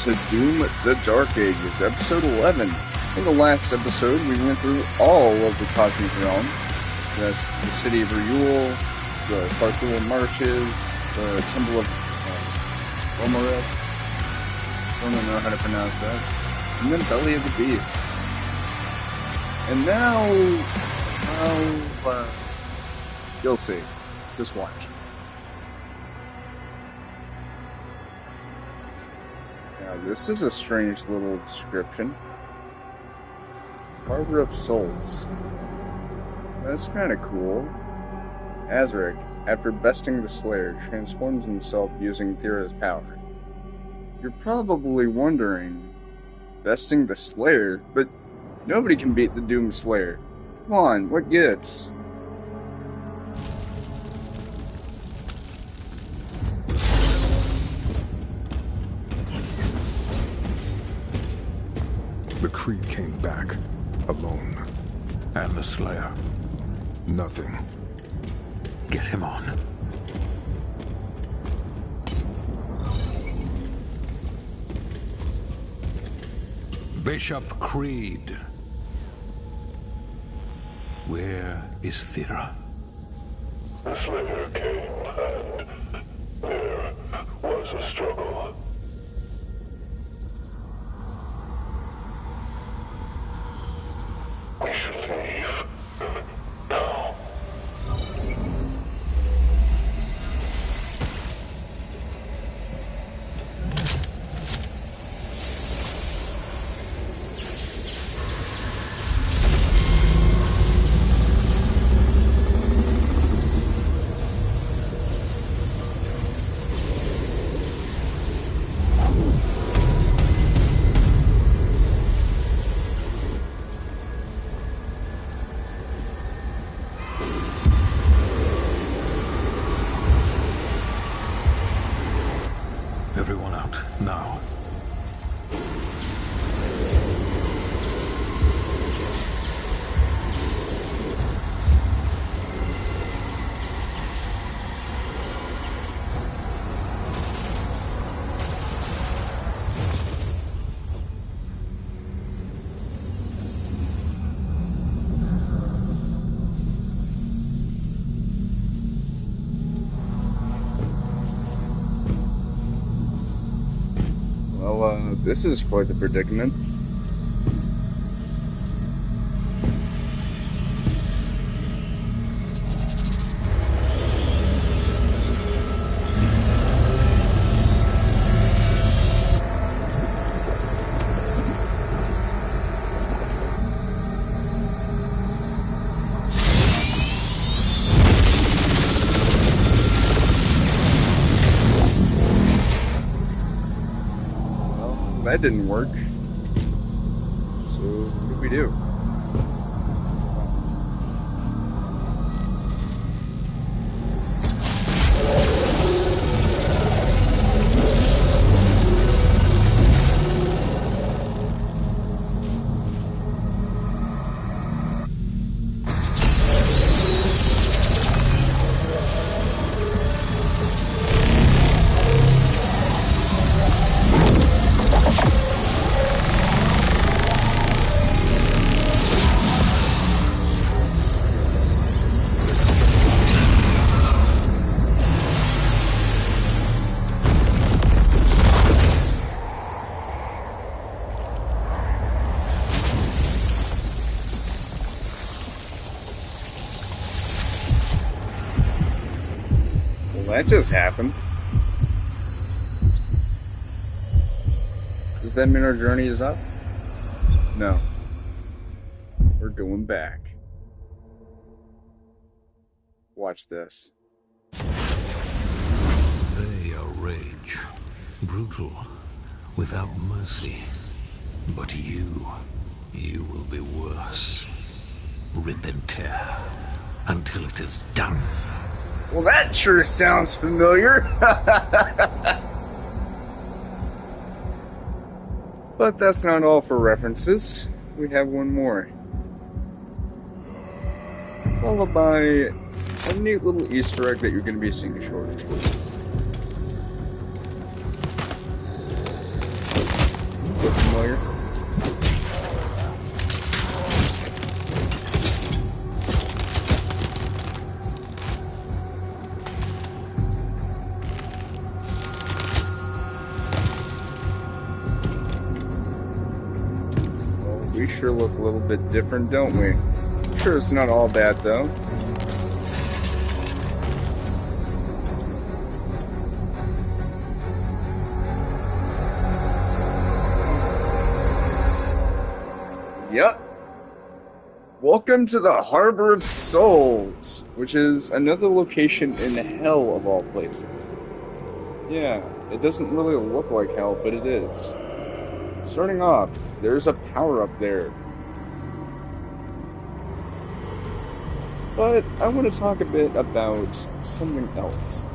to Doom the Dark Ages, episode 11. In the last episode, we went through all of the Cosmic Realm. That's the City of Ryul, the Farthul Marshes, the Temple of Omareth. I don't know how to pronounce that. And then Belly of the Beast. And now, you'll see. Just watch. Now, this is a strange little description. Harbor of Souls. That's kind of cool. Azaric, after besting the Slayer, transforms himself using Thera's power. You're probably wondering, besting the Slayer? But nobody can beat the Doom Slayer. Come on, what gives? The Creed came back, alone. And the Slayer. Nothing. Get him on. Bishop Creed. Where is Thera? The Slayer came, and there was a struggle. We should leave now. Everyone out, now. This is quite the predicament. That didn't work. So, what do we do? That just happened. Does that mean our journey is up? No. We're going back. Watch this. They are rage. Brutal. Without mercy. But you will be worse. Rip and tear. Until it is done. Well, that sure sounds familiar. But that's not all for references. We have one more. Followed by a neat little Easter egg that you're going to be seeing shortly. Look familiar? Well, we sure look a little bit different, don't we? Sure, it's not all bad, though. Yep. Welcome to the Harbor of Souls, which is another location in hell of all places. Yeah, it doesn't really look like hell, but it is. Starting off, there's a power-up there. But I want to talk a bit about something else.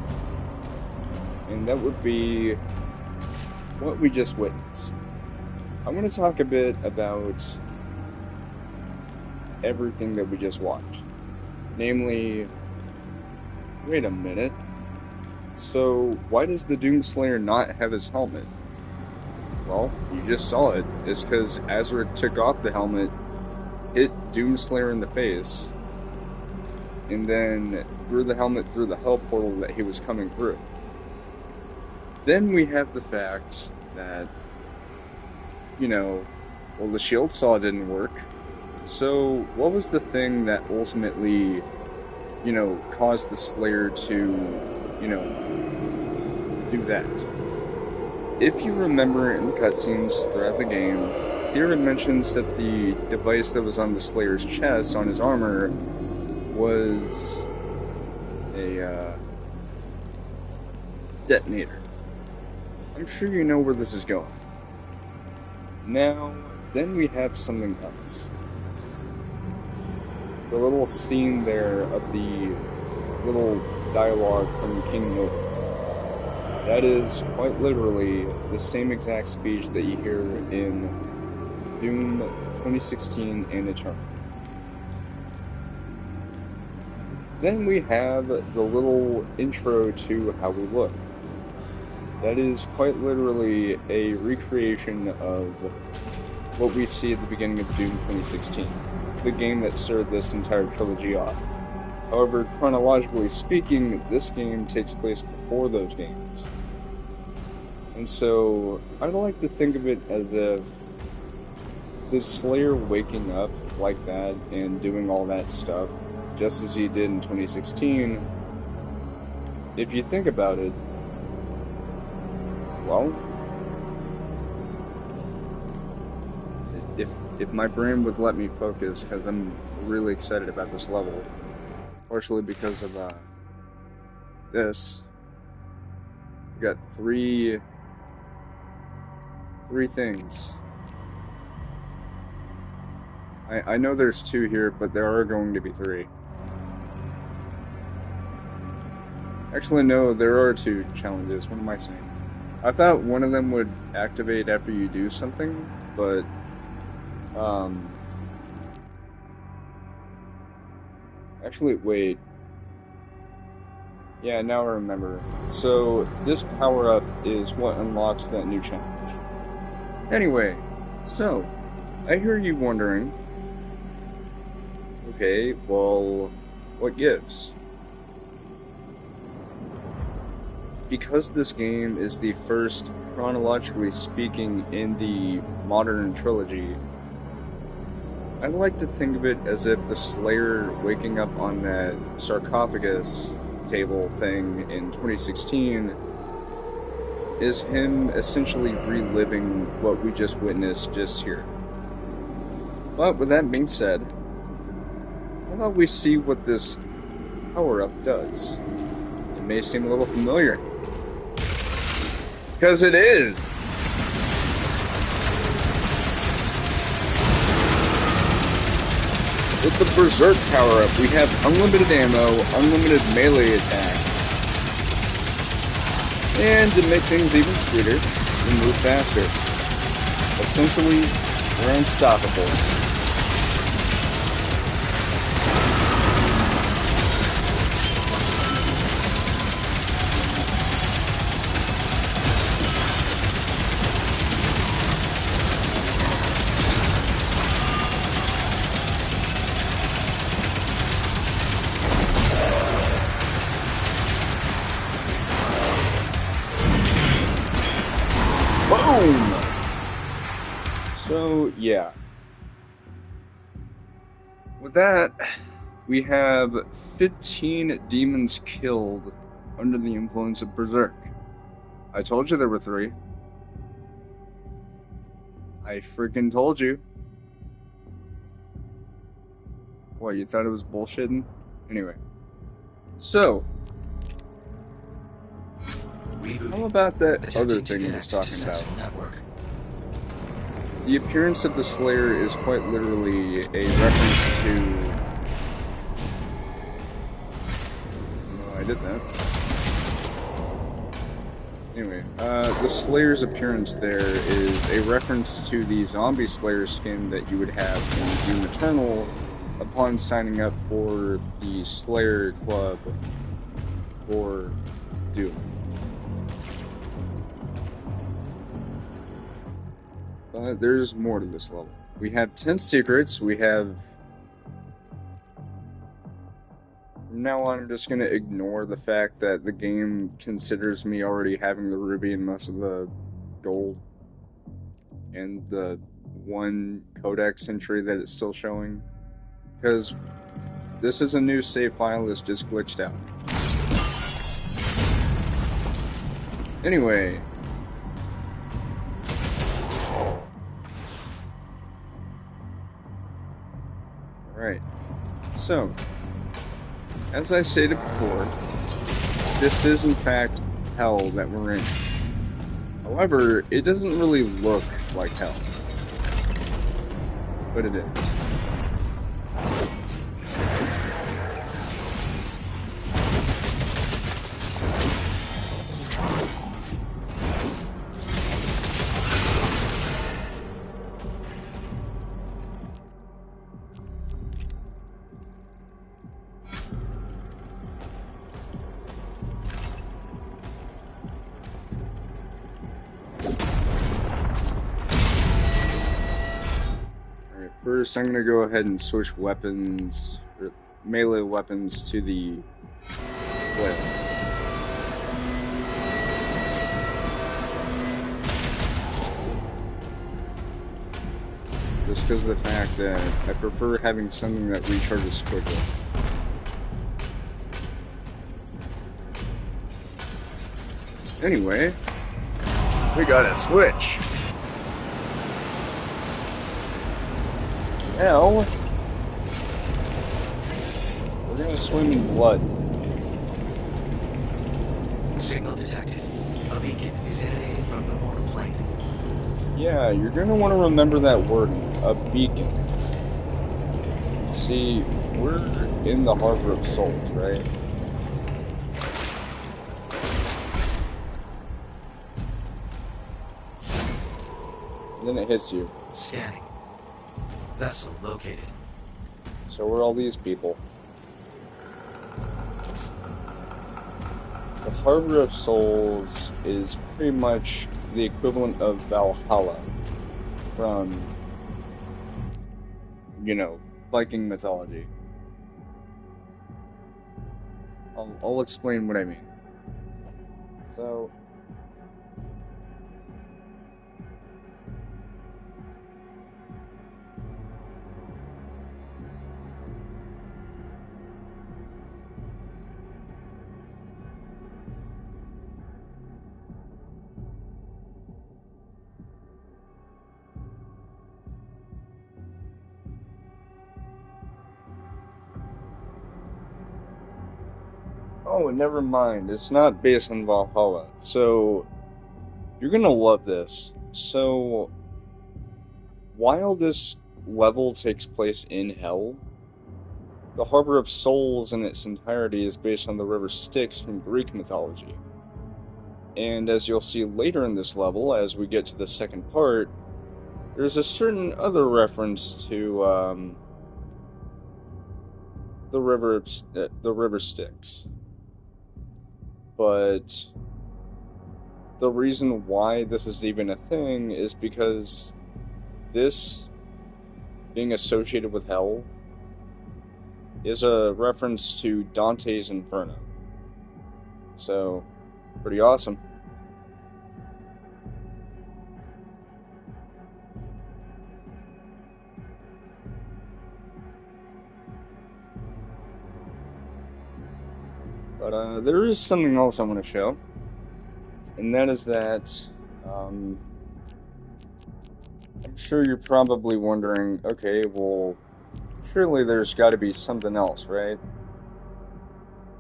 And that would be what we just witnessed. I want to talk a bit about everything that we just watched. Namely, wait a minute. So, why does the Doomslayer not have his helmet? Well, you just saw it. It's because Azra took off the helmet, hit Doomslayer in the face, and then threw the helmet through the hell portal that he was coming through. Then we have the fact that, well, the shield saw didn't work. So, what was the thing that ultimately, caused the Slayer to, do that? If you remember in cutscenes throughout the game, Theron mentions that the device that was on the Slayer's chest, on his armor, was a, detonator. I'm sure you know where this is going. Now, then we have something else. The little scene there of the little dialogue from King Nova. That is quite literally the same exact speech that you hear in Doom 2016 and Eternal. Then we have the little intro to how we look. That is quite literally a recreation of what we see at the beginning of Doom 2016. The game that started this entire trilogy off. However, chronologically speaking, this game takes place before those games. And so, I'd like to think of it as if the Slayer waking up like that and doing all that stuff, just as he did in 2016, if you think about it, well, if my brain would let me focus, because I'm really excited about this level, partially because of this. We got three things. I know there's two here, but there are going to be three. Actually, no, there are two challenges. What am I saying? I thought one of them would activate after you do something, but actually, wait. Yeah, now I remember. So, this power-up is what unlocks that new challenge. Anyway, so, I hear you wondering, okay, well, what gives? Because this game is the first, chronologically speaking, in the modern trilogy, I like to think of it as if the Slayer waking up on that sarcophagus table thing in 2016 is him essentially reliving what we just witnessed just here. But with that being said, how about we see what this power-up does? It may seem a little familiar. Because it is! With the Berserk power-up, we have unlimited ammo, unlimited melee attacks, and to make things even sweeter, we move faster. Essentially, we're unstoppable. Boom! So, yeah. With that, we have 15 demons killed under the influence of Berserk. I told you there were 3. I freaking told you. What, you thought it was bullshitting? Anyway. So, how about that other thing he was talking about? The appearance of the Slayer is quite literally a reference to... No, I did that. Anyway, the Slayer's appearance there is a reference to the Zombie Slayer skin that you would have in Doom Eternal upon signing up for the Slayer Club for Doom. But there's more to this level. We have 10 secrets, we have... From now on, I'm just going to ignore the fact that the game considers me already having the ruby and most of the gold. And the one codex entry that it's still showing. Because this is a new save file that's just glitched out. Anyway. Alright. So, as I stated before, this is in fact hell that we're in. However, it doesn't really look like hell. But it is. First, I'm going to go ahead and switch weapons, or melee weapons, to the flail. Just because of the fact that I prefer having something that recharges quickly. Anyway, we got a switch. Now, we're gonna swim in blood. Signal detected. A beacon is emanating from the mortal plane. Yeah, you're gonna want to remember that word, a beacon. See, we're in the Harbor of Souls, right? And then it hits you. Scanning. Vessel located. So are all these people. The Harbor of Souls is pretty much the equivalent of Valhalla from, you know, Viking mythology. I'll explain what I mean. So, oh, never mind. It's not based on Valhalla. So, you're gonna love this. So, while this level takes place in Hell, the Harbor of Souls in its entirety is based on the river Styx from Greek mythology. And as you'll see later in this level, as we get to the second part, there's a certain other reference to the river Styx. But the reason why this is even a thing is because this being associated with hell is a reference to Dante's Inferno. So, pretty awesome. But there is something else I want to show, and that is that I'm sure you're probably wondering, okay, well, surely there's got to be something else, right?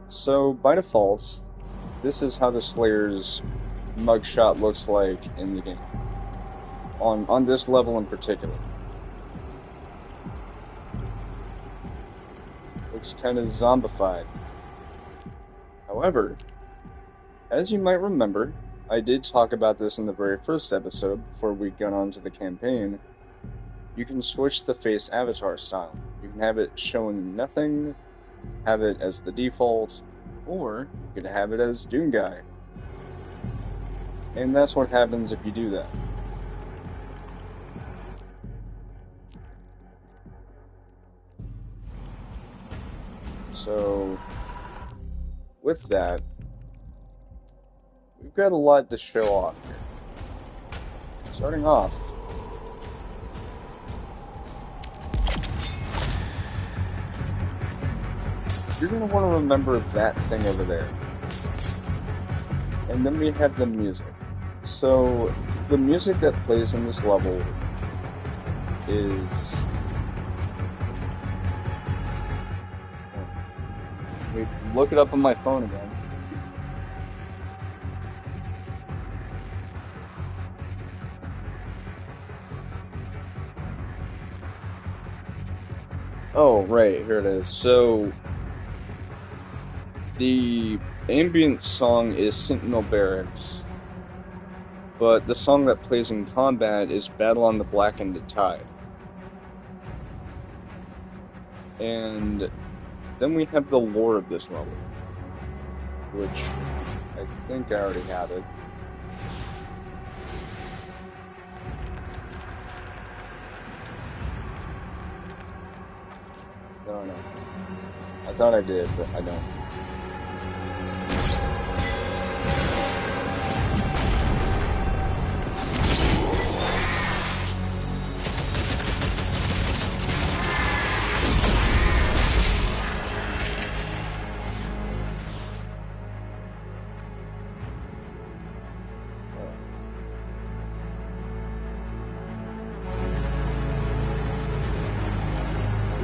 So, by default, this is how the Slayer's mugshot looks like in the game. On this level in particular. Looks kind of zombified. However, as you might remember, I did talk about this in the very first episode before we got on to the campaign. You can switch the face avatar style. You can have it showing nothing, have it as the default, or you can have it as Doom Guy. And that's what happens if you do that. So, with that, we've got a lot to show off here. Starting off, you're going to want to remember that thing over there. And then we have the music. So, the music that plays in this level is... Wait, look it up on my phone again. Oh, right, here it is. So, the ambient song is Sentinel Barracks, but the song that plays in combat is Battle on the Blackened Tide. And then we have the lore of this level, which I think I already have it. No. I thought I did, but I don't.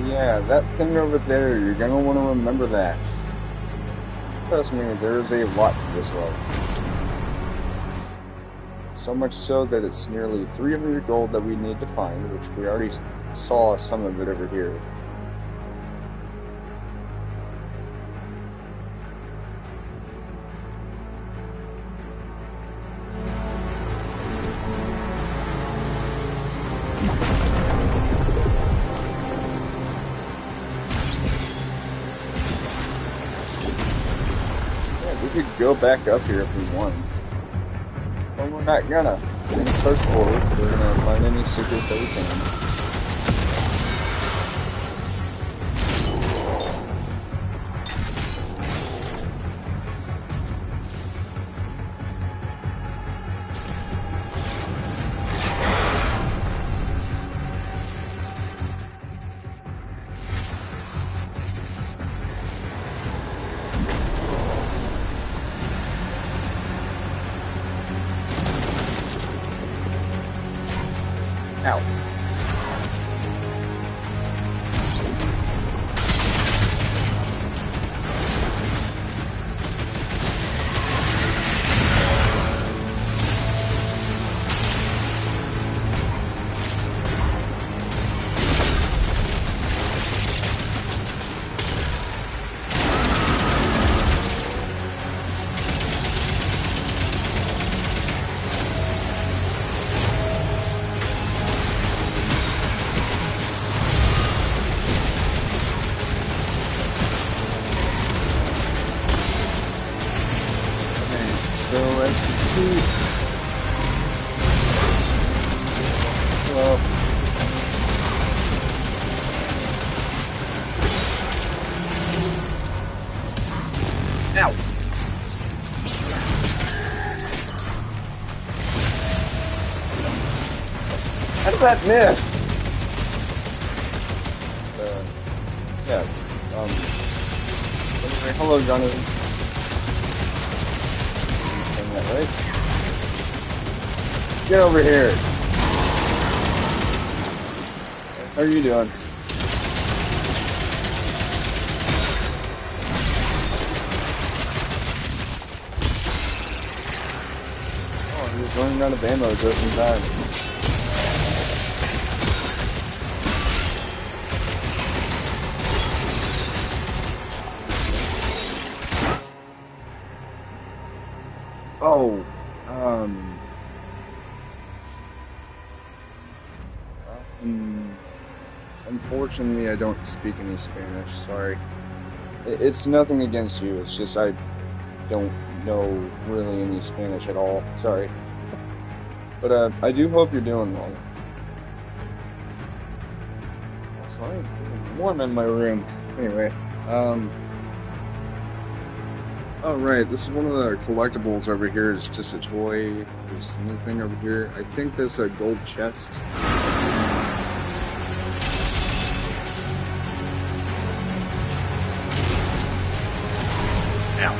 Yeah, that thing over there, you're gonna want to remember that. Trust me, there's a lot to this level. So much so that it's nearly 300 gold that we need to find, which we already saw some of it over here. We could go back up here if we want. But we're not gonna. We're gonna search forward. We're gonna find any secrets that we can. Ow. So as you can see, well, ow! How did that miss? Yeah. Anyway, hello, Jonathan. that, right? Get over here. How are you doing? Oh, he was running out of ammo just in time. Oh, unfortunately, I don't speak any Spanish. Sorry. It's nothing against you. It's just I don't know really any Spanish at all. Sorry. But I do hope you're doing well. It's fine. It's warm in my room. Anyway, oh, right, this is one of the collectibles over here. It's just a toy. There's nothing over here. I think there's a gold chest. Ow.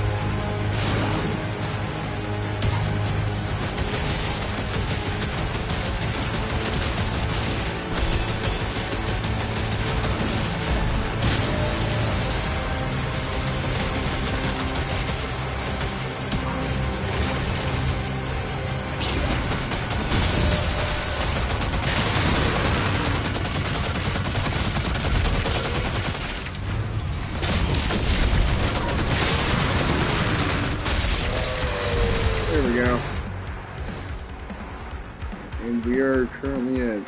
There we go. And we are currently at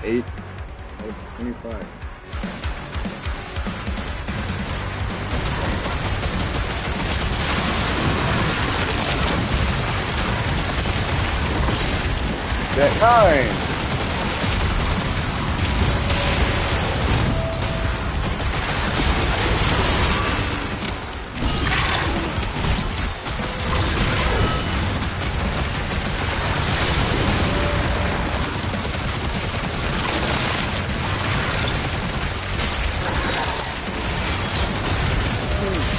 8 out of 25. That 9!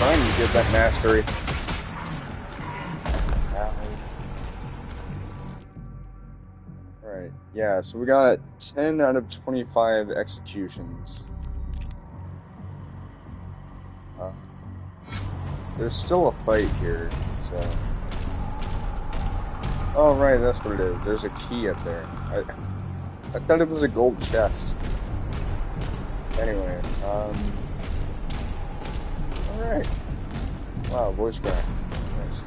Trying to get that mastery. Alright, yeah, so we got 10 out of 25 executions. There's still a fight here, so... Oh, right, that's what it is. There's a key up there. I thought it was a gold chest. Anyway, alright. Wow, voice crack. Nice.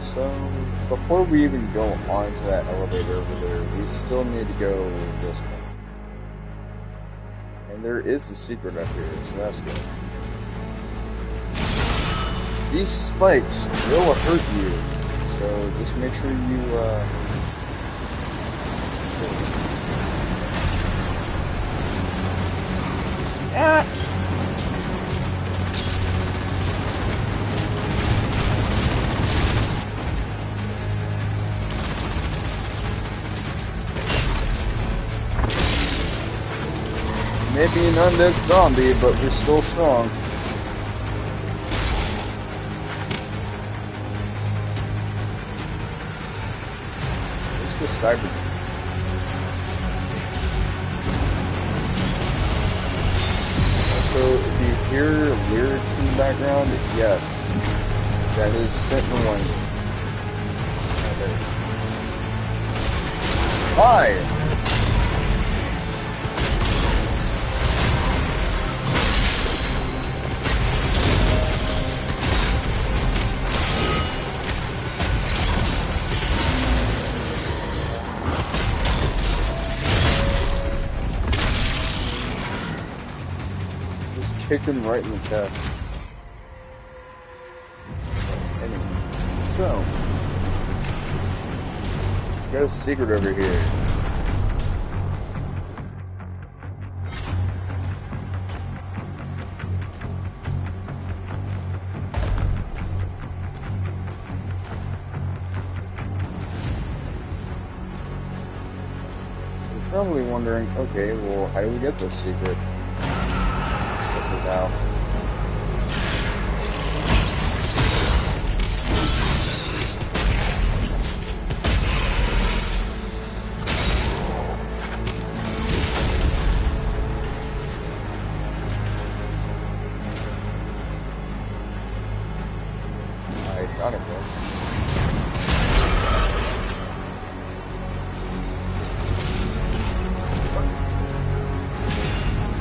So, before we even go onto that elevator over there, we still need to go this way. And there is a secret up here, so that's good. These spikes will hurt you, so just make sure you, Ah! Maybe an undead zombie, but we're still strong. Where's the cyber? So, if you hear lyrics in the background, yes, that is Sentinel 1. Oh, there it is. Why? Just kicked him right in the chest. Anyway, so got a secret over here. You're probably wondering, okay, well, how do we get this secret? This is how. I thought it was.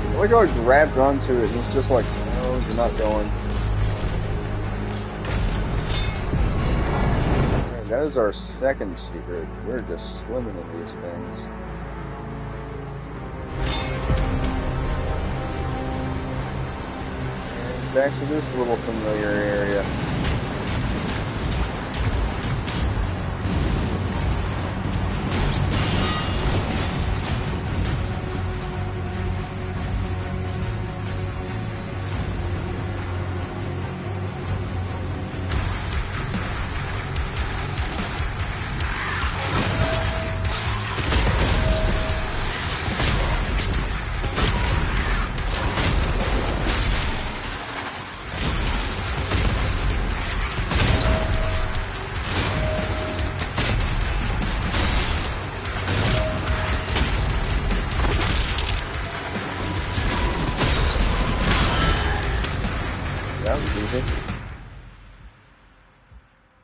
I like how I grabbed onto it and it's just like, no, you're not going. Okay, that is our second secret. We're just swimming in these things. And back to this little familiar area. That was easy.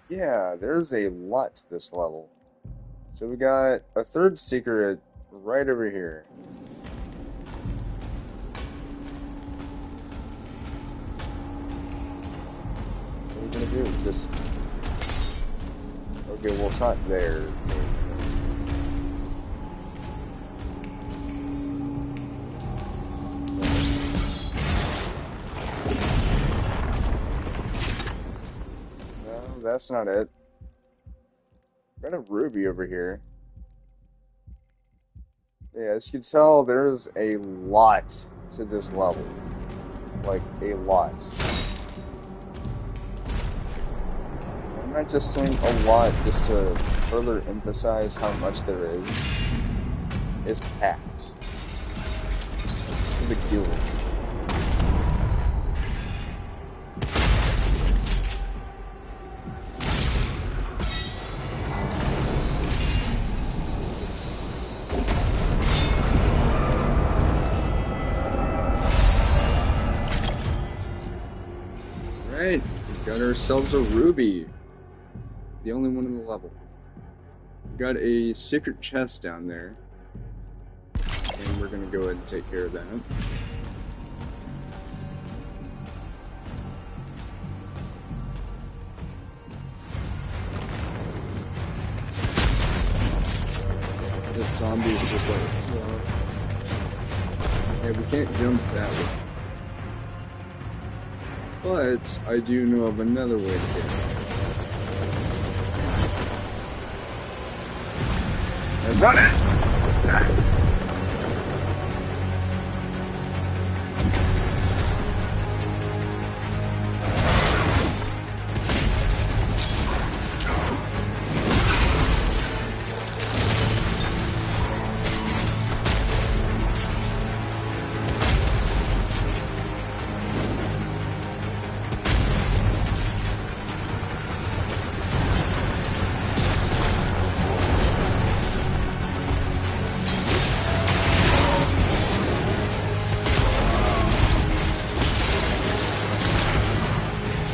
Yeah, there's a lot to this level. So we got a third secret right over here. What are we gonna do? Just... Okay, well it's not there. That's not it. Got a ruby over here. Yeah, as you can tell, there's a lot to this level. Like, a lot. I'm not just saying a lot just to further emphasize how much there is. It's packed. To the gills. Alright, we got ourselves a ruby. The only one in the level. We got a secret chest down there. And we're gonna go ahead and take care of that. This zombie is just like, yeah, we can't jump that way. But I do know of another way to get it. That's not it!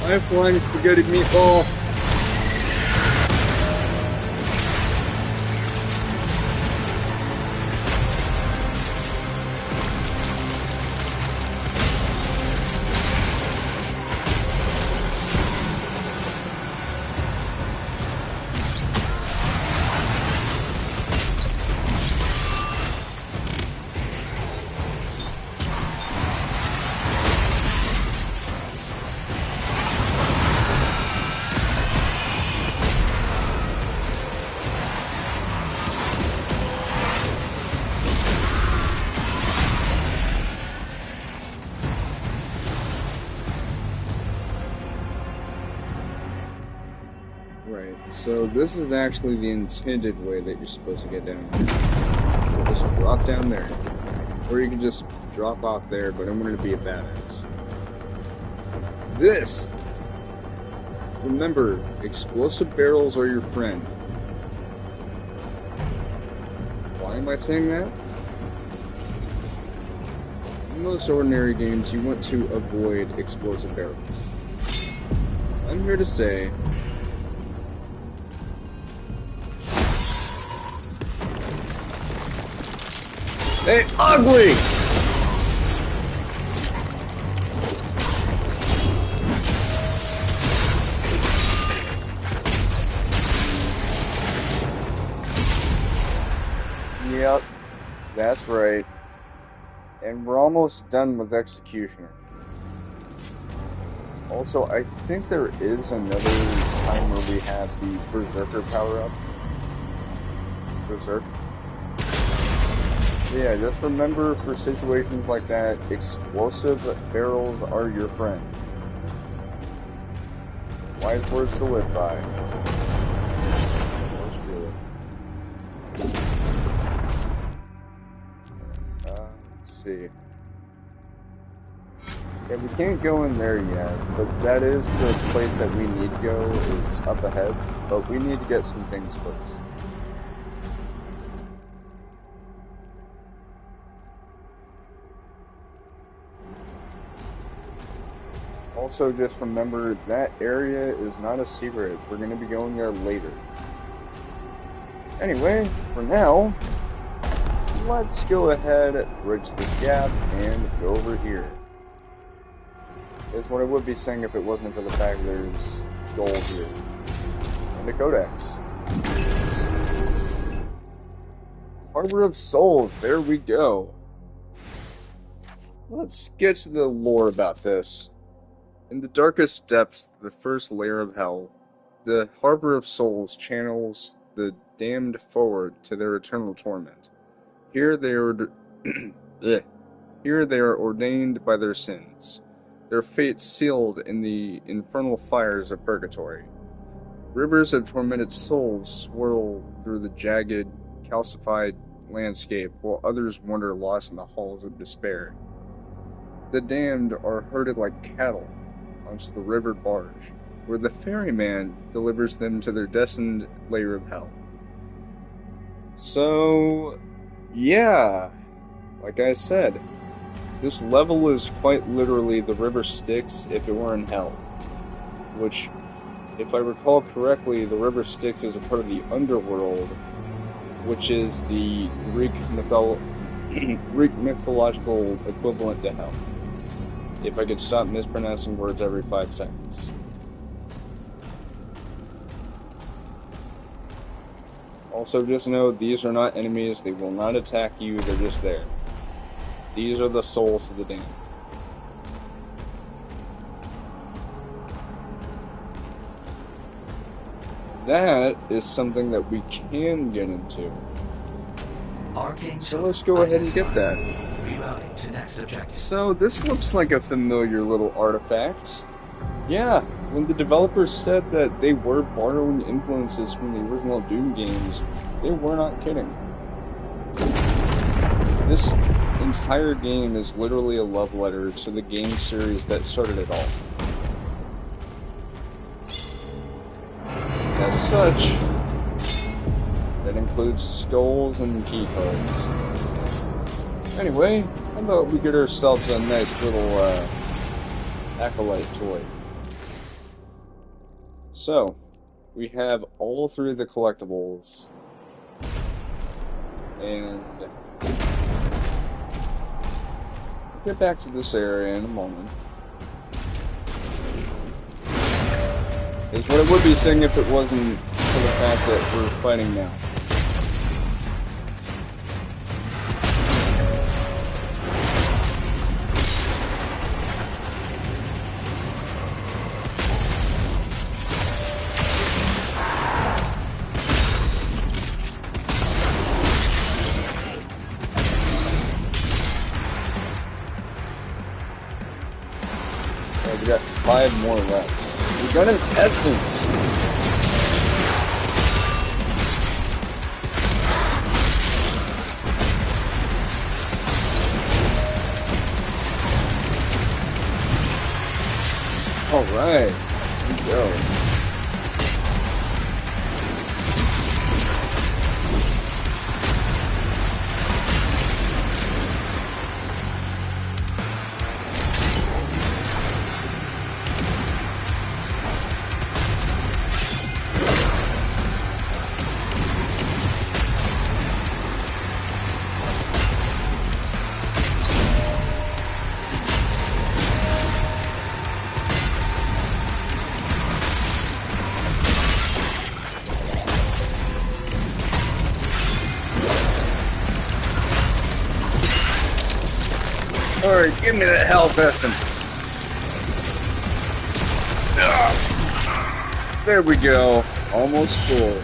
I'm flying spaghetti meatball. Right, so this is actually the intended way that you're supposed to get down here. Just drop down there. Or you can just drop off there, but I'm going to be a badass. This! Remember, explosive barrels are your friend. Why am I saying that? In most ordinary games, you want to avoid explosive barrels. I'm here to say... They ugly! Yep, that's right. And we're almost done with Executioner. Also, I think there is another time where we have the Berserker power-up. Berserk. Yeah, just remember for situations like that, explosive barrels are your friend. Wise words to live by. Most really. Let's see. Yeah, we can't go in there yet, but that is the place that we need to go. It's up ahead, but we need to get some things first. Also, just remember, that area is not a secret. We're going to be going there later. Anyway, for now, let's go ahead, bridge this gap, and go over here. Is what I would be saying if it wasn't for the fact there's gold here. And a codex. Harbor of Souls, there we go. Let's get to the lore about this. In the darkest depths, the first layer of hell, the Harbor of Souls channels the damned forward to their eternal torment. Here they are ordained by their sins, their fate sealed in the infernal fires of purgatory. Rivers of tormented souls swirl through the jagged, calcified landscape, while others wander lost in the halls of despair. The damned are herded like cattle onto the river barge, where the ferryman delivers them to their destined layer of hell. So, yeah, like I said, this level is quite literally the River Styx if it were in hell. Which, if I recall correctly, the River Styx is a part of the underworld, which is the Greek mythological equivalent to hell. If I could stop mispronouncing words every 5 seconds. Also, just know, these are not enemies, they will not attack you, they're just there. These are the souls of the damned. That is something that we can get into. So let's go ahead and get that. Rerouting to next objective. So this looks like a familiar little artifact. Yeah, when the developers said that they were borrowing influences from the original Doom games, they were not kidding. This entire game is literally a love letter to the game series that started it all. As such, that includes skulls and key cards. Anyway, how about we get ourselves a nice little acolyte toy. So, we have all 3 of the collectibles, and we'll get back to this area in a moment. Is what I would be saying if it wasn't for the fact that we're fighting now. We got 5 more left. We got an essence. Alright, here we go. Alright, give me that health essence. There we go. Almost full.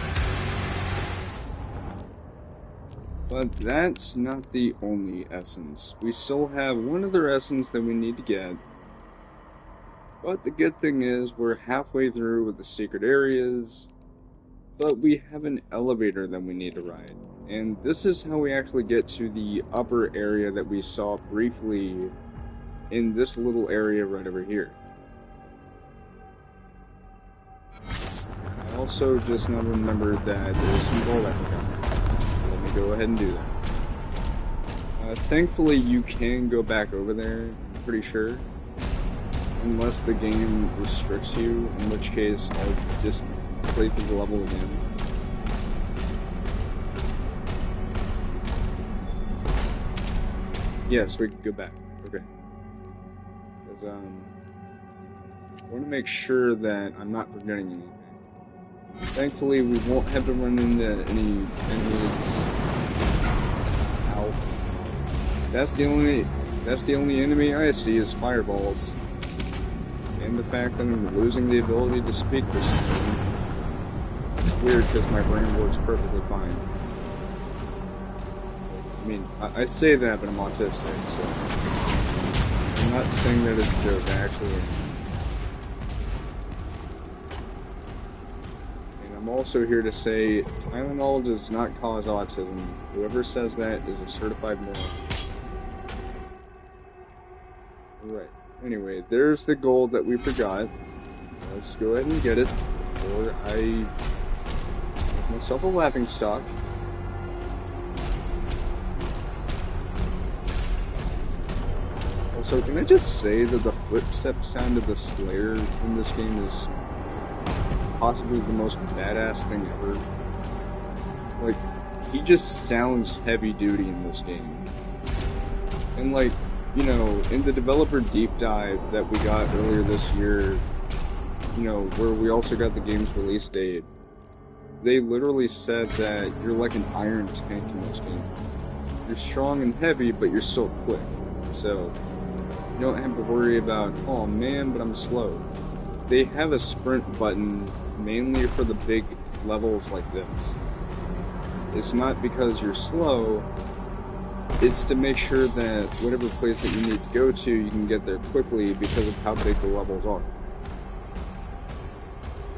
But that's not the only essence. We still have one other essence that we need to get. But the good thing is we're halfway through with the secret areas. But we have an elevator that we need to ride. And this is how we actually get to the upper area that we saw briefly in this little area right over here. I also just now remembered that there's some gold I forgot. Let me go ahead and do that. Thankfully you can go back over there, I'm pretty sure. Unless the game restricts you, in which case I'll just play through the level again. Yes, we can go back. Okay. Because, I want to make sure that I'm not forgetting anything. Thankfully, we won't have to run into any enemies. Ow. That's the only enemy I see is fireballs. And the fact that I'm losing the ability to speak for some reason. It's weird because my brain works perfectly fine. I mean, I say that, but I'm autistic, so... I'm not saying that as a joke, actually. And I'm also here to say, Tylenol does not cause autism. Whoever says that is a certified moron. Alright, anyway, there's the gold that we forgot. Let's go ahead and get it, before I make myself a laughing stock. Also, can I just say that the footstep sound of the Slayer in this game is possibly the most badass thing ever? Like, he just sounds heavy duty in this game. And like, you know, in the developer deep dive that we got earlier this year, you know, where we also got the game's release date, they literally said that you're like an iron tank in this game. You're strong and heavy, but you're so quick. So, you don't have to worry about, oh man, but I'm slow. They have a sprint button mainly for the big levels like this. It's not because you're slow, it's to make sure that whatever place that you need to go to, you can get there quickly because of how big the levels are.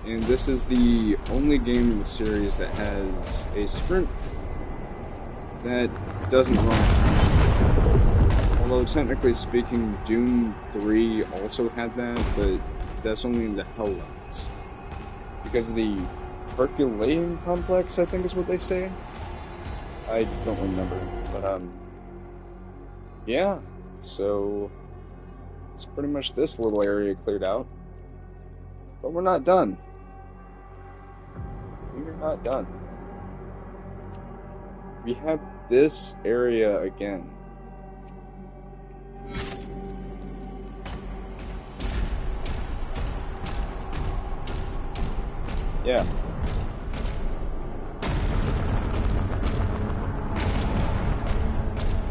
And this is the only game in the series that has a sprint that doesn't run. Although technically speaking, Doom 3 also had that, but that's only in the hell levels. Because of the Herculean complex, I think is what they say. I don't remember, but yeah, so it's pretty much this little area cleared out. But we're not done. We're not done. We have this area again. Yeah.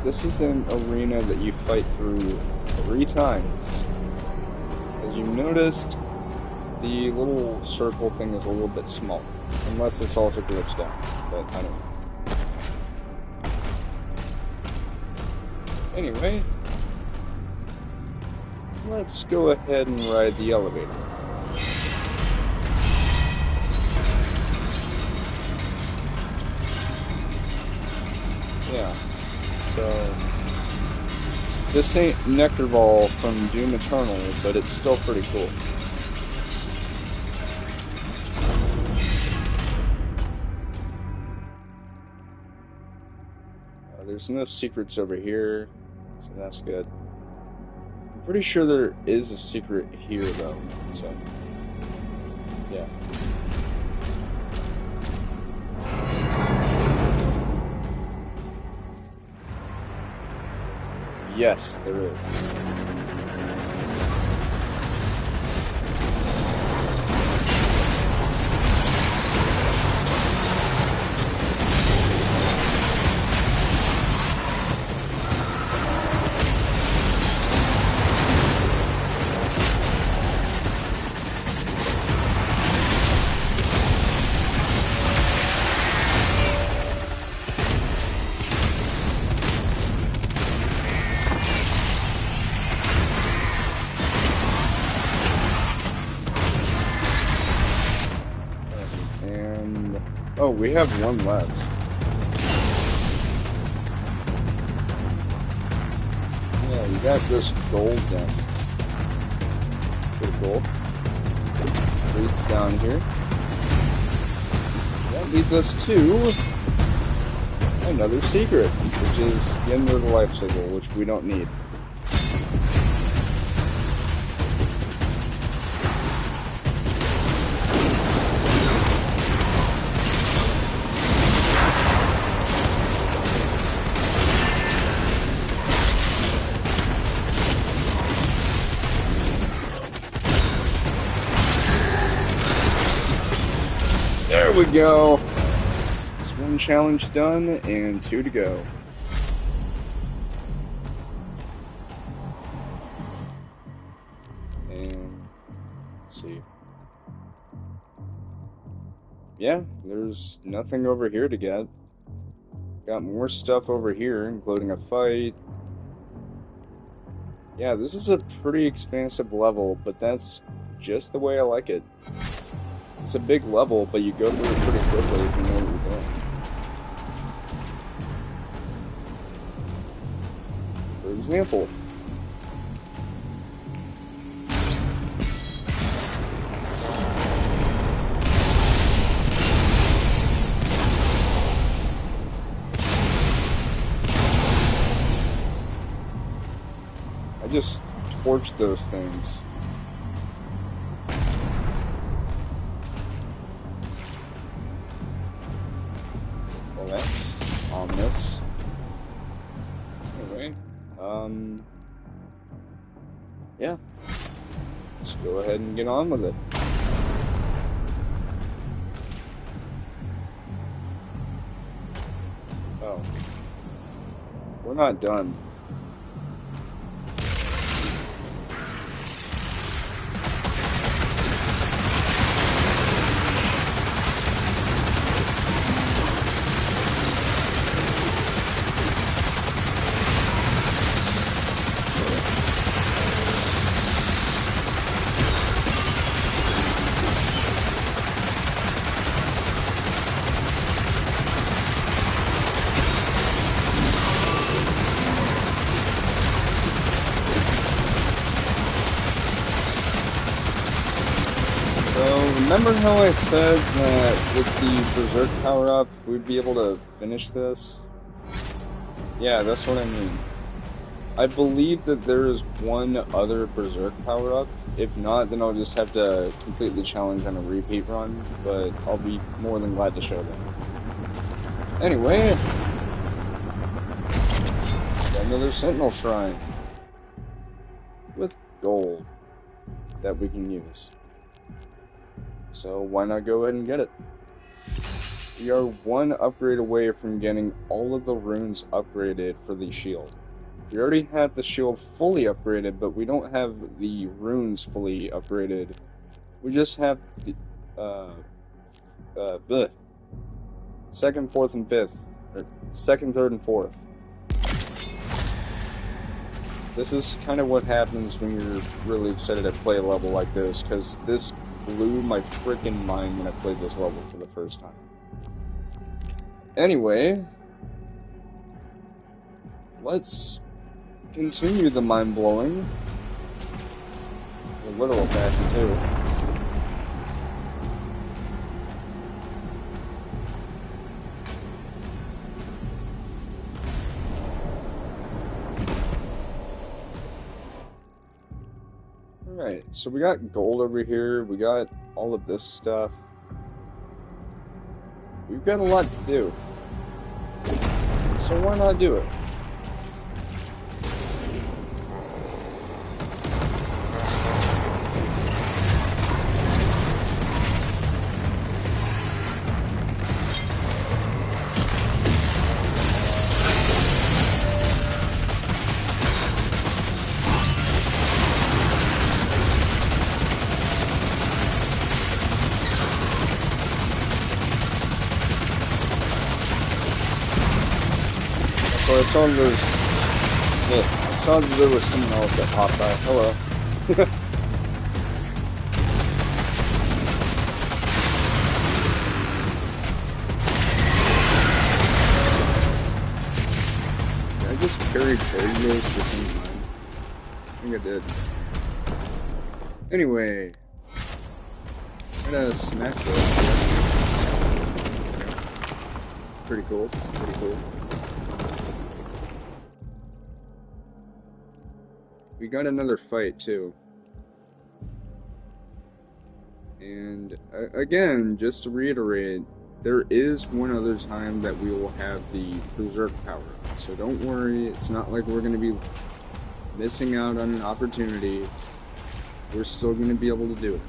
This is an arena that you fight through 3 times. As you noticed, the little circle thing is a little bit small. Unless it's also glitched out, but I don't know. Anyway, let's go ahead and ride the elevator. Yeah, so this ain't Nectar Ball from Doom Eternal, but it's still pretty cool. there's no secrets over here, so that's good. I'm pretty sure there is a secret here, though, so... yeah. Yes, there is. Oh, we have one left. Yeah, we got this gold then. Pretty cool. Leads down here. That leads us to another secret, which is the end of the life cycle, which we don't need. There we go. It's one challenge done and 2 to go. And let's see. Yeah, there's nothing over here to get. Got more stuff over here, including a fight. Yeah, this is a pretty expansive level, but that's just the way I like it. It's a big level, but you go through it pretty quickly if you know what you're doing. For example, I just torched those things. That's ominous. Anyway, yeah. Let's go ahead and get on with it. Oh. We're not done. Remember how I said that with the Berserk power-up, we'd be able to finish this? Yeah, that's what I mean. I believe that there is one other Berserk power-up. If not, then I'll just have to complete the challenge on a repeat run, but I'll be more than glad to show them. Anyway, got another Sentinel Shrine with gold that we can use. So why not go ahead and get it? We are one upgrade away from getting all of the runes upgraded for the shield. We already have the shield fully upgraded, but we don't have the runes fully upgraded. We just have the second, fourth, and fifth, or second, third, and fourth. This is kind of what happens when you're really excited to play a level like this, because this blew my freaking mind when I played this level for the first time. Anyway, let's continue the mind-blowing. In a literal fashion, too. Alright, so we got gold over here, we got all of this stuff. We've got a lot to do. So why not do it? So I saw that there was someone else that popped by. Hello. Did I just carry those at the same time? I think I did. Anyway. I'm gonna smack those. Pretty cool. Pretty cool. We got another fight too. And again, just to reiterate, there is one other time that we will have the Berserk power. So don't worry, it's not like we're going to be missing out on an opportunity. We're still going to be able to do it.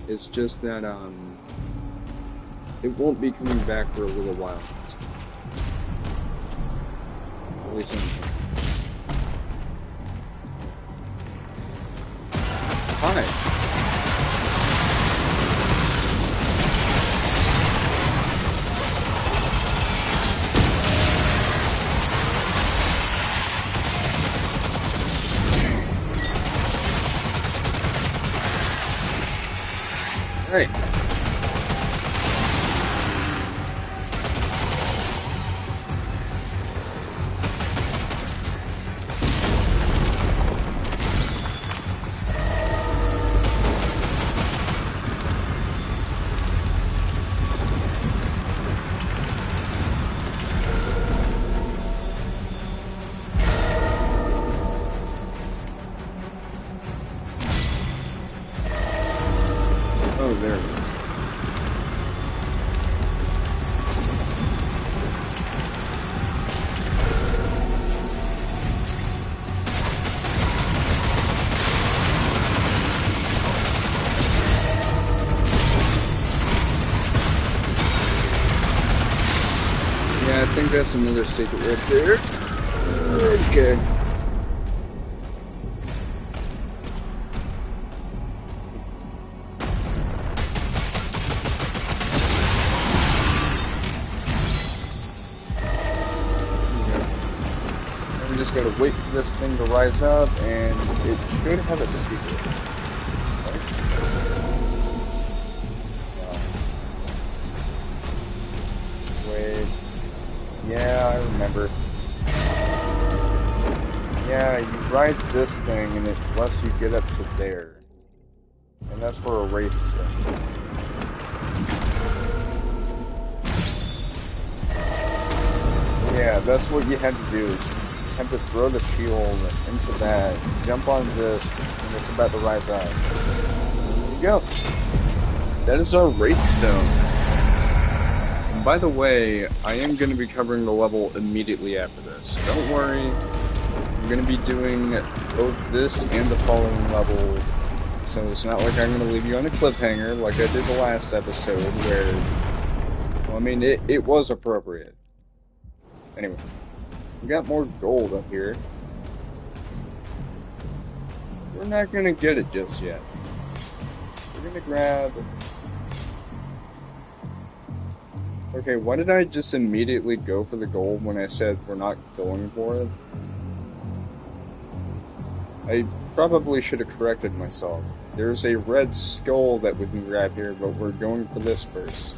It's just that it won't be coming back for a little while. At least I'm Hi. Right. Oh, there it is. Yeah, I think that's another secret right there. Okay. Just gotta wait for this thing to rise up, and it should have a secret. Right? Wait. Yeah, I remember. Yeah, you ride this thing, and it lets you get up to there. And that's where a Wraith Stone is. Yeah, that's what you had to do. Have to throw the shield into that, jump on this, and it's about to rise up. There you go. That is our Wraith Stone. And by the way, I am going to be covering the level immediately after this. So don't worry. I'm going to be doing both this and the following level. So it's not like I'm going to leave you on a cliffhanger like I did the last episode where, well, I mean, it was appropriate. Anyway. We got more gold up here. We're not gonna get it just yet. We're gonna grab... Okay, why did I just immediately go for the gold when I said we're not going for it? I probably should have corrected myself. There's a red skull that we can grab here, but we're going for this first.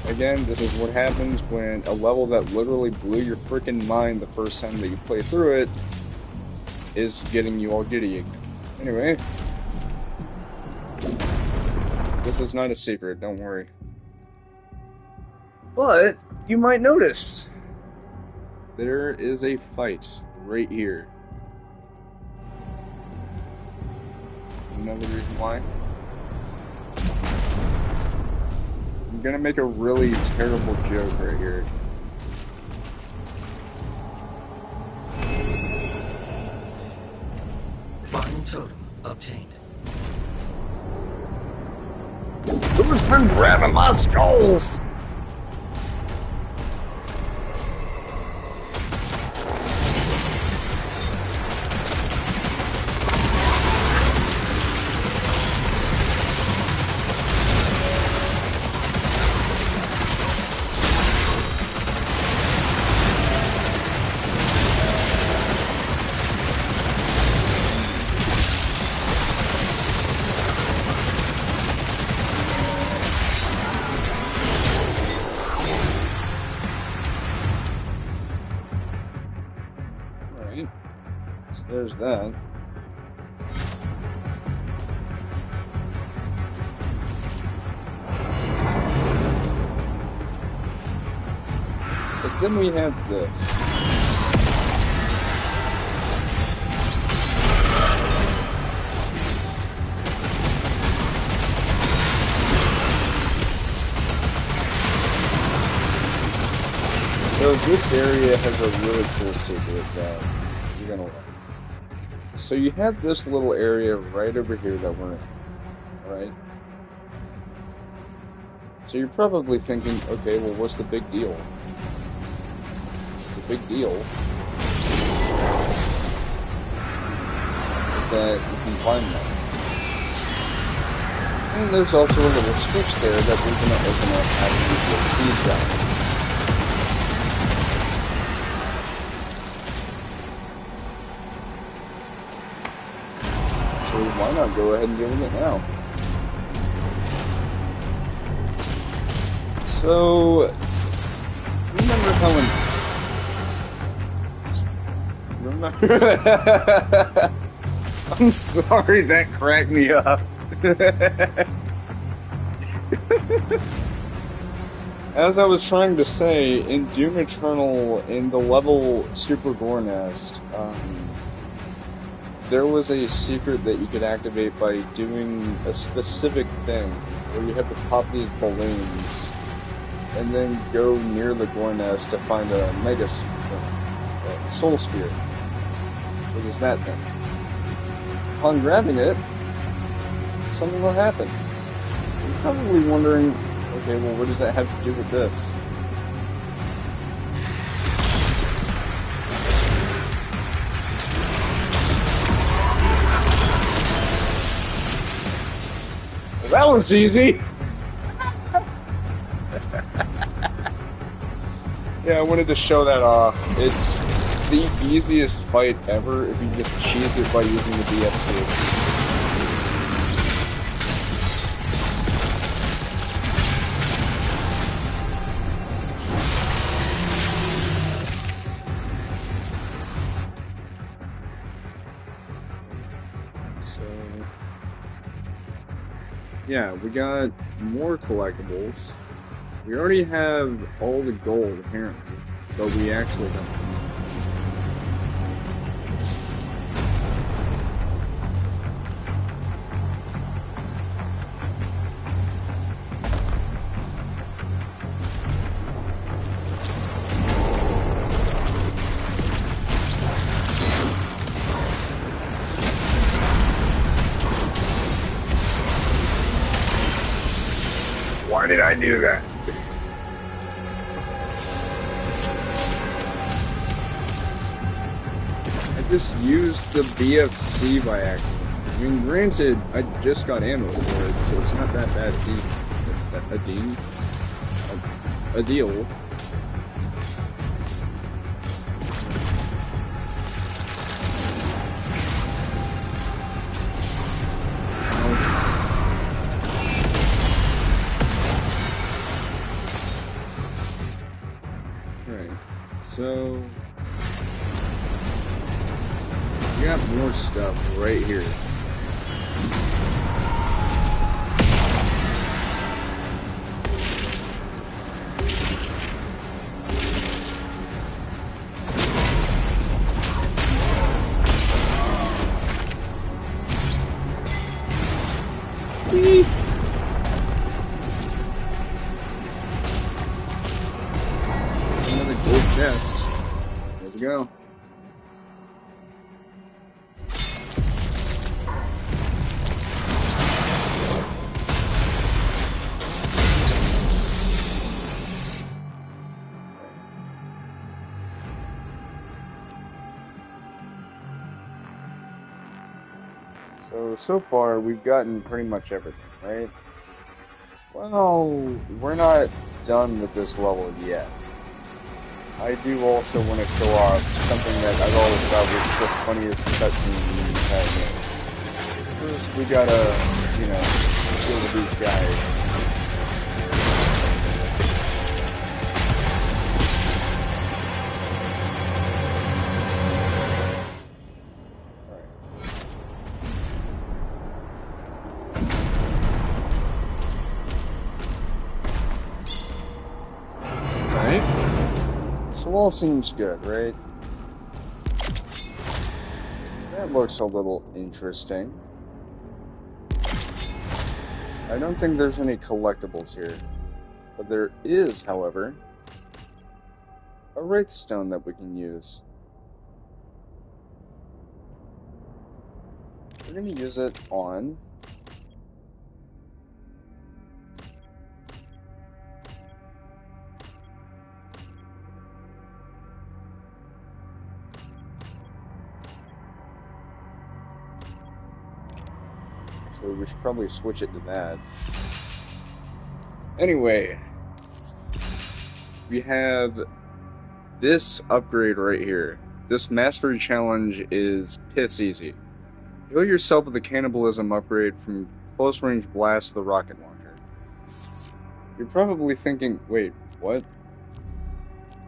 Again, this is what happens when a level that literally blew your freaking mind the first time that you play through it is getting you all giddy again. Anyway, this is not a secret, don't worry. But, you might notice, there is a fight right here. Another reason why. I'm gonna make a really terrible joke right here. Final totem obtained. Who's been grabbing my skulls? There's that. But then we have this. So this area has a really cool secret that you're gonna like. So you have this little area right over here that we're in, right? So you're probably thinking, okay, well, what's the big deal? The big deal is that you can climb that. And there's also a little switch there that we're going to open up after we get these guys. Why not go ahead and get it now? So, remember how I'm sorry, that cracked me up. As I was trying to say, in Doom Eternal, in the level Super Gore Nest, there was a secret that you could activate by doing a specific thing, where you have to pop these balloons, and then go near the Gore Nest to find a Mega Soul Spear, which is that thing. Upon grabbing it, something will happen. You're probably wondering, okay, well, what does that have to do with this? That was easy! Yeah, I wanted to show that off. It's the easiest fight ever if you just cheese it by using the BFC. Yeah, we got more collectibles. We already have all the gold, apparently, but we actually don't. Why did I do that? I just used the BFC by accident. I mean, granted, I just got ammo for it, so it's not that bad a deal. So, we got more stuff right here. go. So far, we've gotten pretty much everything, right? Well, we're not done with this level yet. I do also want to show off something that I've always thought was the funniest cutscene in the entire game. First, we gotta, you know, deal with these guys. So all seems good, right? That looks a little interesting. I don't think there's any collectibles here. But there is, however, a wraith stone that we can use. We're going to use it on... So we should probably switch it to that. Anyway, we have this upgrade right here. This mastery challenge is piss easy. Heal yourself with the cannibalism upgrade from close range blast to the rocket launcher. You're probably thinking, wait, what?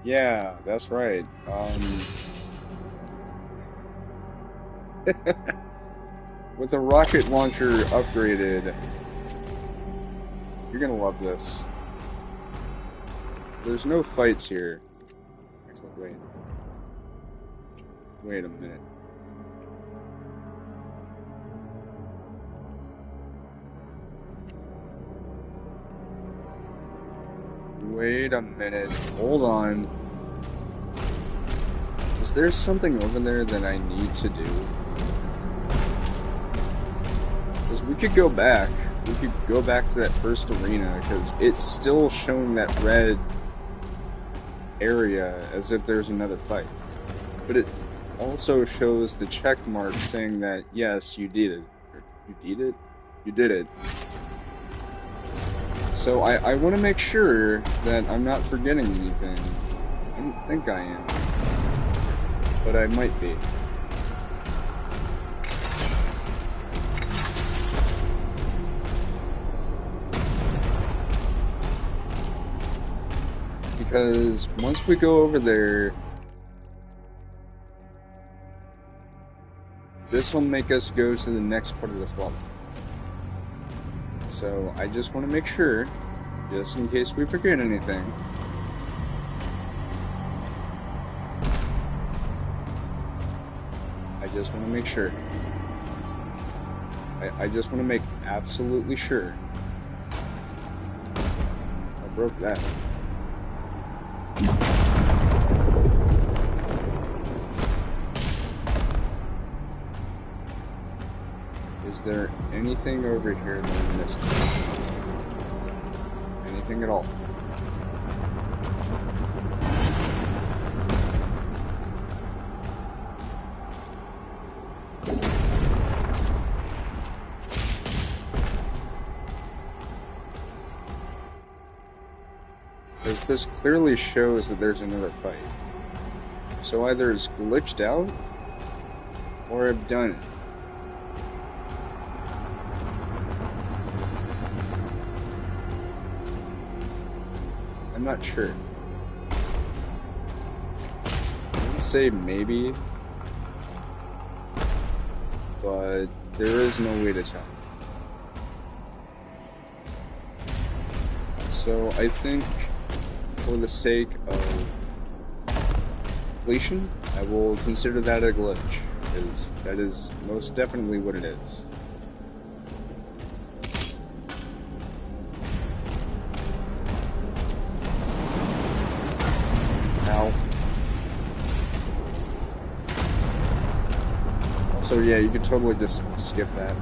Yeah, that's right. With a rocket launcher upgraded, you're gonna love this. There's no fights here. Actually, wait a minute. Wait a minute. Hold on. Is there something over there that I need to do? We could go back. We could go back to that first arena, because it's still showing that red area as if there's another fight. But it also shows the check mark saying that, yes, you did it. You did it? You did it. So I want to make sure that I'm not forgetting anything. I don't think I am. But I might be. Because once we go over there, this will make us go to the next part of this level. So I just want to make sure, just in case we forget anything, I just want to make sure. I just want to make absolutely sure. I broke that. Is there anything over here that I'm missing? Anything at all? Because this clearly shows that there's another fight. So either it's glitched out, or I've done it. I'm not sure. I would say maybe, but there is no way to tell. So I think, for the sake of completion, I will consider that a glitch, because that is most definitely what it is. Ow. So yeah, you could totally just skip that.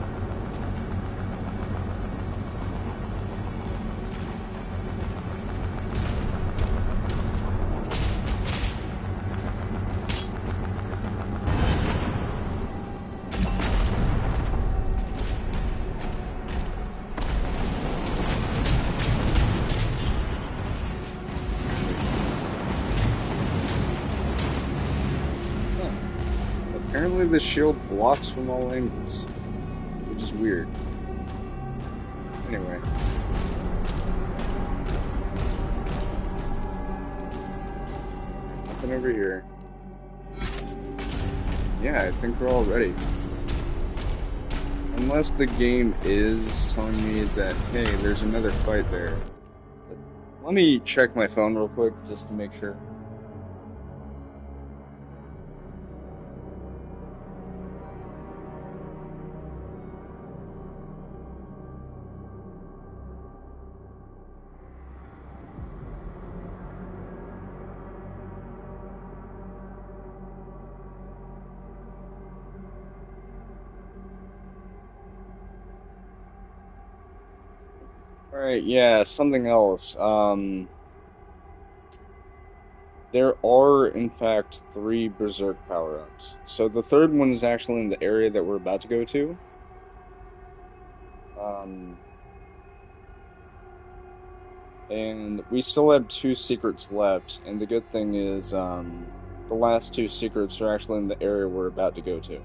Apparently the shield blocks from all angles, which is weird. Anyway. Nothing over here. Yeah, I think we're all ready. Unless the game is telling me that, hey, there's another fight there. But let me check my phone real quick, just to make sure. Alright, yeah, something else. There are, in fact, 3 Berserk power-ups. So the third one is actually in the area that we're about to go to. And we still have 2 secrets left, and the good thing is, the last 2 secrets are actually in the area we're about to go to.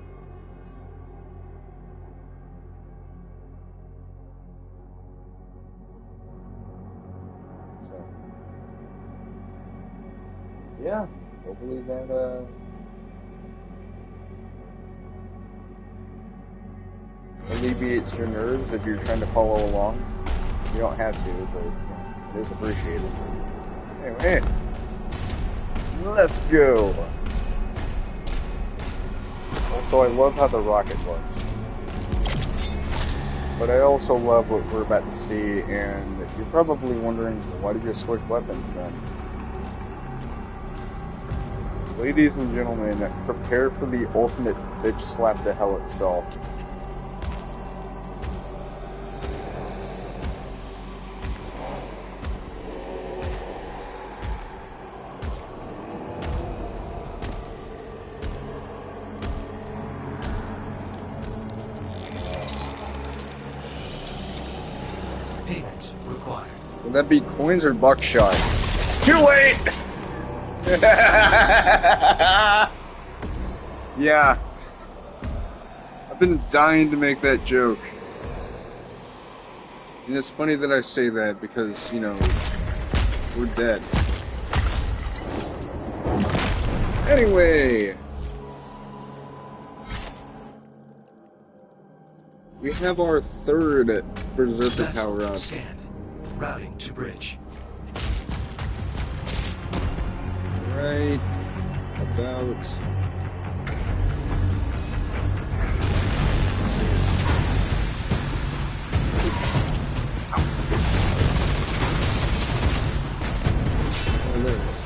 So, yeah, hopefully that, alleviates your nerves if you're trying to follow along. You don't have to, but it is appreciated. Anyway, let's go! Also, I love how the rocket looks. But I also love what we're about to see, and you're probably wondering, why did you switch weapons, man? Ladies and gentlemen, prepare for the ultimate bitch slap to hell itself. Payment required. Would that be coins or buckshot? Too late! Yeah. I've been dying to make that joke. And it's funny that I say that because, you know, we're dead. Anyway. We have our third Berserker Vessel power-up. scanned. Routing to bridge. Right about... Oh, there it is.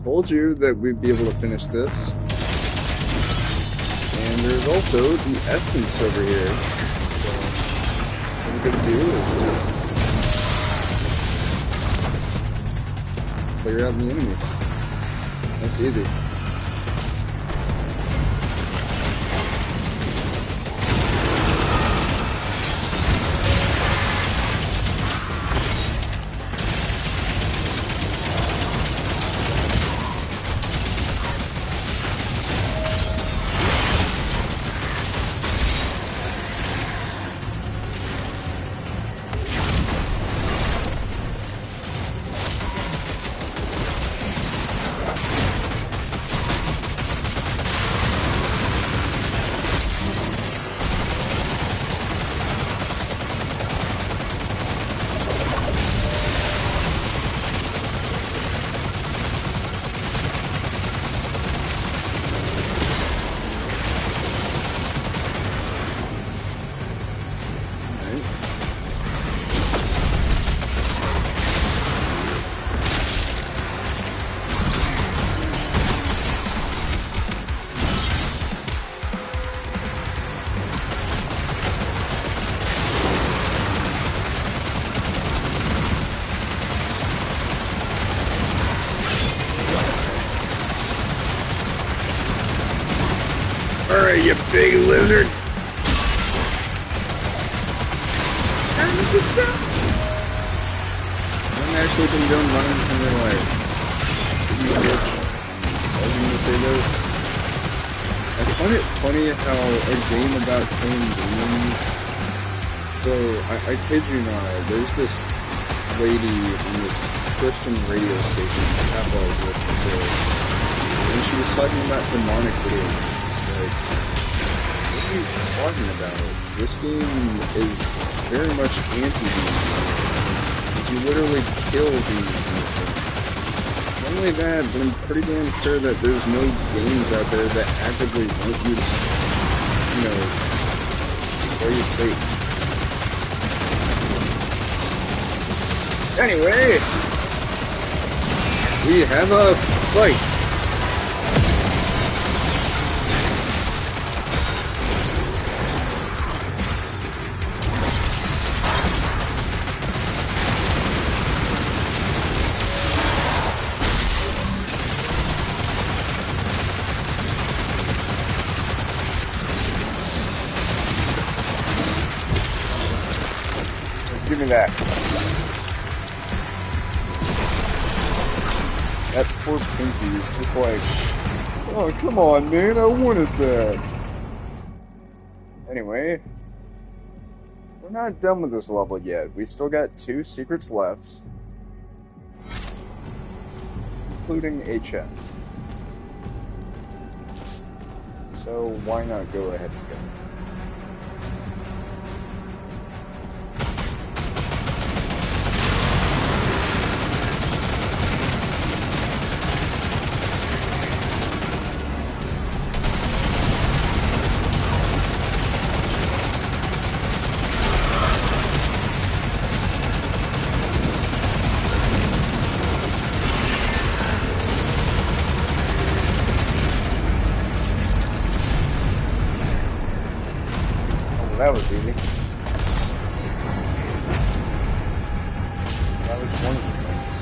Told you that we'd be able to finish this. And there's also the essence over here. So, what we're gonna do is just clear out the enemies. That's easy. you big lizard! I've actually been doing runs in real life. You bitch. I was gonna say this. I find it funny how a game about killing demons. So, I kid you not, there's this lady on this Christian radio station I have always listened to, and she was talking about demonic video games. Like, what are you talking about? This game is very much anti-demon. You literally kill demons in this game. Not only that, but I'm pretty damn sure that there's no games out there that actively want you to, play safe. Anyway, we have a fight. Give me that. That poor Pinky is just like, oh, come on, man, I wanted that. Anyway, we're not done with this level yet. We still got 2 secrets left, including a chest. So why not go ahead and go? That was easy. That was one of the things.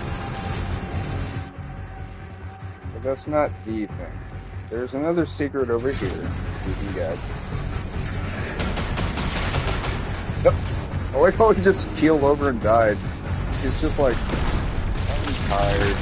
But that's not the thing. There's another secret over here you can get. Nope. I like how he just keeled over and died. He's just like, I'm tired.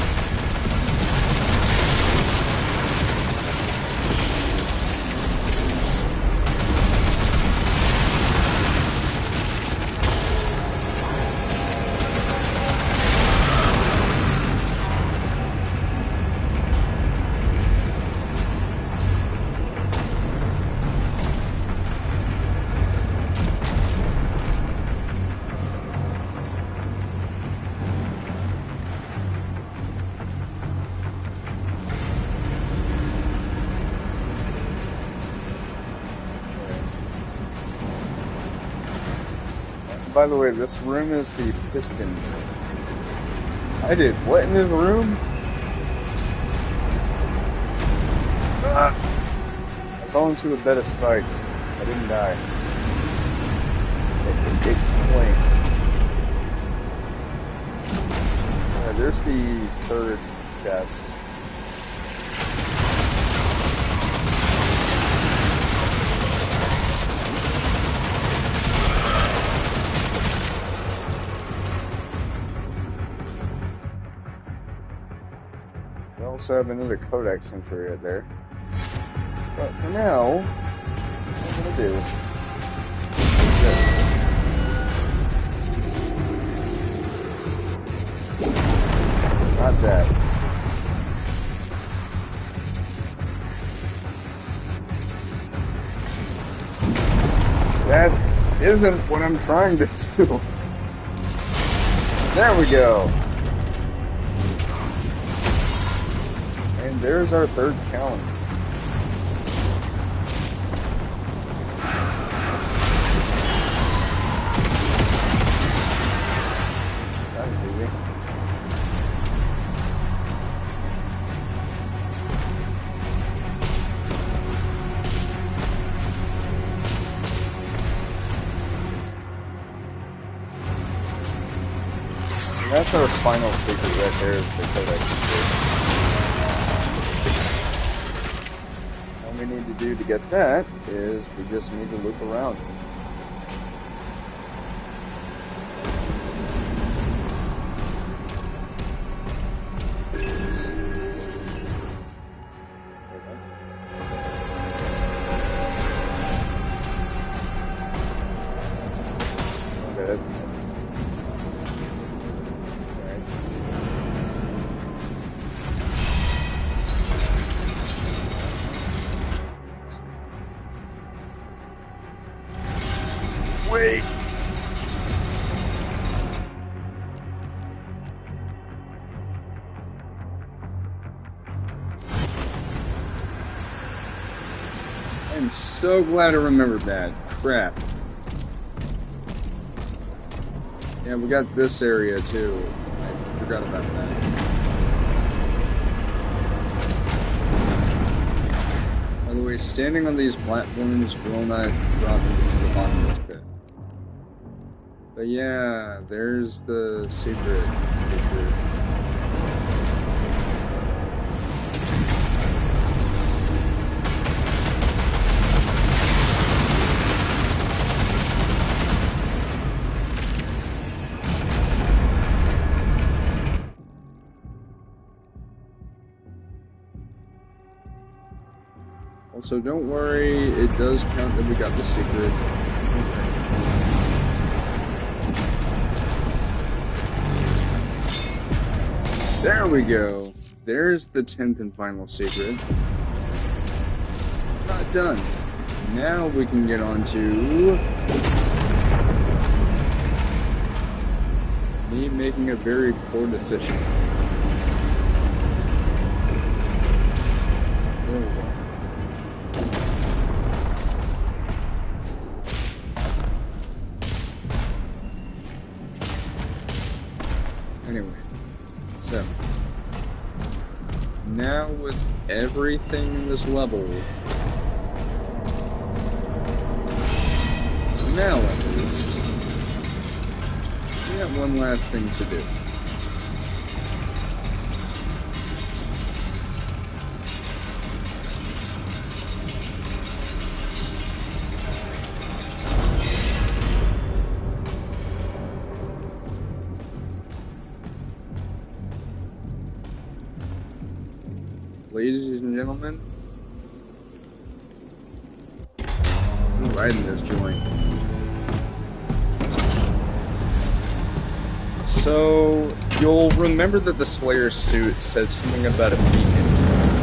By the way, this room is the piston room. I did what in this room? Ah! I fell into a bed of spikes. I didn't die. Explain. There's the 3rd chest. We also have another codex entry right there. But for now, what I'm gonna do is this. Not that. That isn't what I'm trying to do. There we go. And there's our 3rd calendar. That was easy. And that's our final secret right there, is the codex. we need to do to get that is we just need to loop around. Okay, that's good. Alright. Wait! I'm so glad I remembered that. Crap. Yeah, we got this area too. I forgot about that. By the way, standing on these platforms will not drop into the bottom of this pit. But yeah, there's the secret picture. Also, don't worry, it does count that we got the secret. There we go. There's the 10th and final secret. Not done. Now we can get on to me making a very poor decision. There we go. Anyway, so now with everything in this level, now at least, we have one last thing to do. Ladies and gentlemen, I'm riding this joint. So, you'll remember that the Slayer suit said something about a beacon,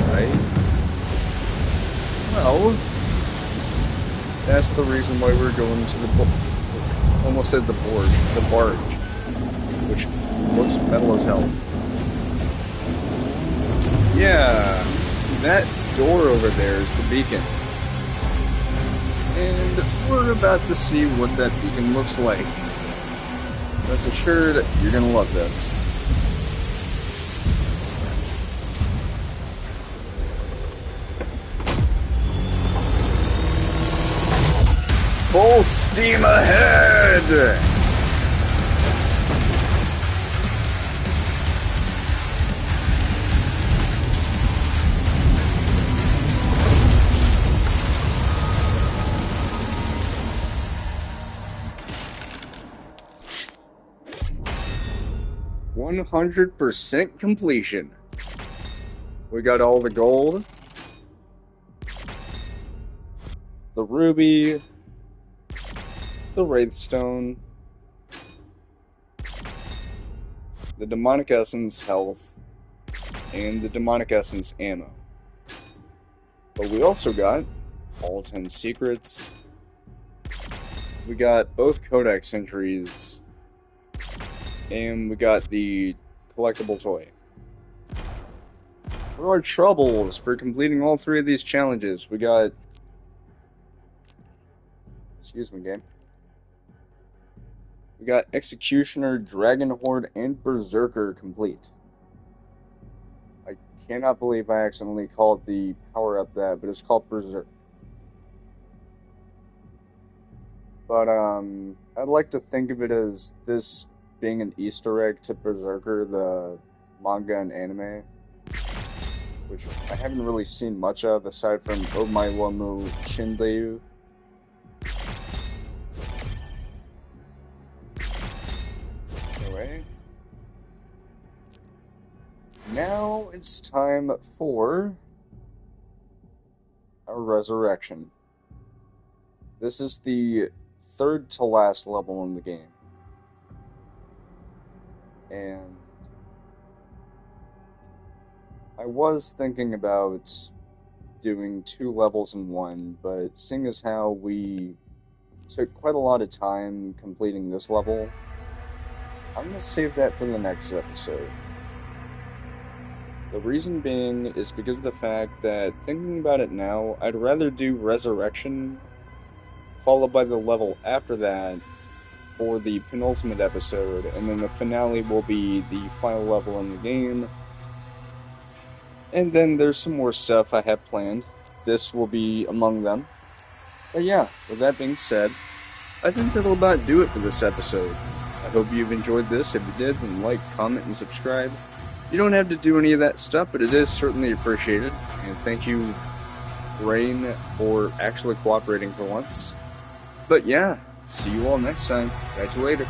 right? Well, that's the reason why we're going to the almost said the barge, which looks metal as hell. Yeah, that door over there is the beacon. And we're about to see what that beacon looks like. Rest assured, you're gonna love this. Full steam ahead! 100% completion. We got all the gold, the ruby, the wraithstone, the demonic essence health, and the demonic essence ammo. But we also got all 10 secrets. We got both codex entries, and we got the collectible toy. What are our troubles for completing all 3 of these challenges? We got... Excuse me, game. We got Executioner, Dragon Horde, and Berserker complete. I cannot believe I accidentally called the power-up that, but it's called Berserk. But, I'd like to think of it as this being an Easter egg to Berserker, the manga and anime. which I haven't really seen much of aside from Omaiwamu Shinryu. Anyway, now it's time for our resurrection. This is the third to last level in the game. And I was thinking about doing 2 levels in one, but seeing as how we took quite a lot of time completing this level, I'm going to save that for the next episode. The reason being is because of the fact that, thinking about it now, I'd rather do Resurrection, followed by the level after that, for the penultimate episode, and then the finale will be the final level in the game. And then there's some more stuff I have planned. This will be among them. But yeah, with that being said, I think that'll about do it for this episode. I hope you've enjoyed this. If you did, then like, comment, and subscribe. You don't have to do any of that stuff, but it is certainly appreciated. And thank you, Rain, for actually cooperating for once. But yeah, see you all next time. Catch you later.